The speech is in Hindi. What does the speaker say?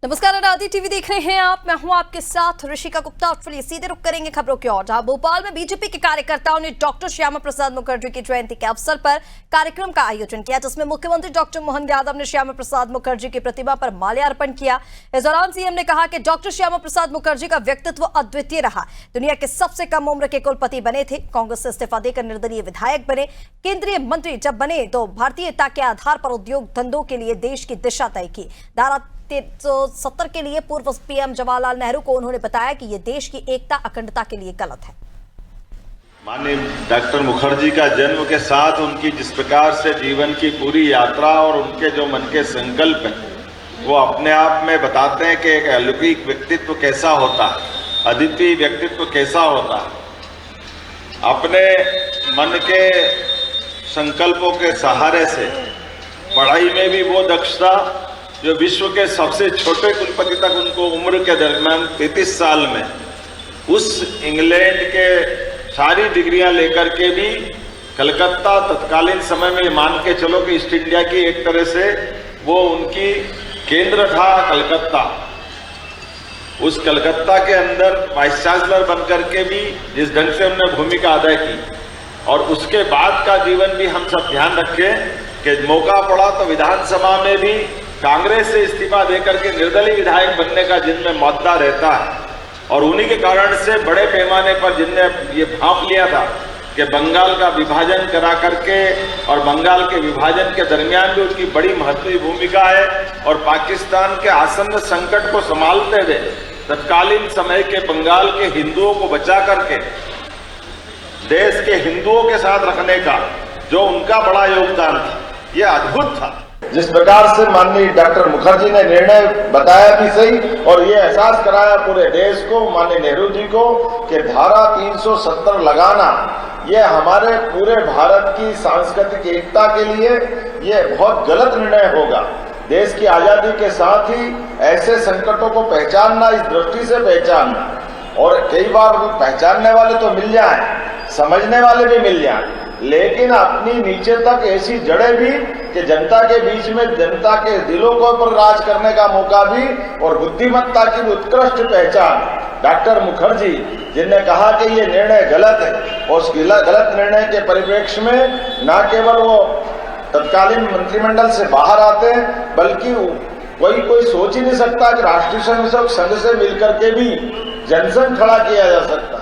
नमस्कार, आदि टीवी देख रहे हैं आप। मैं हूं आपके साथ ऋषिका गुप्ता। और चलिए सीधे रुक करेंगे खबरों की ओर। जहां भोपाल में बीजेपी के कार्यकर्ताओं ने डॉक्टर श्यामा प्रसाद मुखर्जी की जयंती के अवसर पर कार्यक्रम का आयोजन किया, जिसमें मुख्यमंत्री डॉक्टर मोहन यादव ने श्यामा प्रसाद मुखर्जी की प्रतिमा पर माल्यार्पण किया। इस दौरान सीएम ने कहा कि डॉक्टर श्यामा प्रसाद मुखर्जी का व्यक्तित्व अद्वितीय रहा। दुनिया के सबसे कम उम्र के कुलपति बने थे, कांग्रेस से इस्तीफा देकर निर्दलीय विधायक बने, केंद्रीय मंत्री जब बने तो भारतीयता के आधार पर उद्योग धंधों के लिए देश की दिशा तय की। धारा 370 के लिए पूर्व पीएम जवाहरलाल नेहरू को उन्होंने बताया कि यह देश की एकता अखंडता के लिए गलत है। माननीय डॉक्टर मुखर्जी का जन्म के साथ उनकी जिस प्रकार से जीवन की पूरी यात्रा और उनके जो मन के संकल्प हैं, वो अपने आप में बताते हैं कि एक अलौकिक व्यक्तित्व कैसा होता है, अद्वितीय व्यक्तित्व कैसा होता है। अपने मन के संकल्पों के सहारे से पढ़ाई में भी वो दक्षता जो विश्व के सबसे छोटे कुलपति तक उनको उम्र के दरमियान 33 साल में उस इंग्लैंड के सारी डिग्रियां लेकर के भी कलकत्ता तत्कालीन समय में मान के चलो कि ईस्ट इंडिया की एक तरह से वो उनकी केंद्र था कलकत्ता। उस कलकत्ता के अंदर वाइस चांसलर बनकर के भी जिस ढंग से उन्होंने भूमिका अदा की, और उसके बाद का जीवन भी हम सब ध्यान रखें कि मौका पड़ा तो विधानसभा में भी कांग्रेस से इस्तीफा देकर के निर्दलीय विधायक बनने का जिनमें मुद्दा रहता है। और उन्हीं के कारण से बड़े पैमाने पर जिनने ये भांप लिया था कि बंगाल का विभाजन करा करके, और बंगाल के विभाजन के दरमियान भी उनकी बड़ी महत्वपूर्ण भूमिका है, और पाकिस्तान के आसन्न संकट को संभालते हुए तत्कालीन समय के बंगाल के हिंदुओं को बचा करके देश के हिंदुओं के साथ रखने का जो उनका बड़ा योगदान था, ये अद्भुत था। जिस प्रकार से माननीय डॉक्टर मुखर्जी ने निर्णय बताया भी सही, और ये एहसास कराया पूरे देश को, माननीय नेहरू जी को, कि धारा 370 लगाना ये हमारे पूरे भारत की सांस्कृतिक एकता के लिए ये बहुत गलत निर्णय होगा। देश की आजादी के साथ ही ऐसे संकटों को पहचानना, इस दृष्टि से पहचानना, और कई बार पहचानने वाले तो मिल जाएं, समझने वाले भी मिल जाएं, लेकिन अपनी नीचे तक ऐसी जड़ें भी कि जनता के बीच में जनता के दिलों को पर राज करने का मौका भी, और बुद्धिमत्ता की उत्कृष्ट पहचान डॉक्टर मुखर्जी जिनने कहा कि ये निर्णय गलत है, और उस गलत निर्णय के परिप्रेक्ष्य में न केवल वो तत्कालीन मंत्रिमंडल से बाहर आते हैं, बल्कि कोई सोच ही नहीं सकता कि राष्ट्रीय स्वयंसेवक संघ से मिलकर के भी जनसंघ खड़ा किया जा सकता।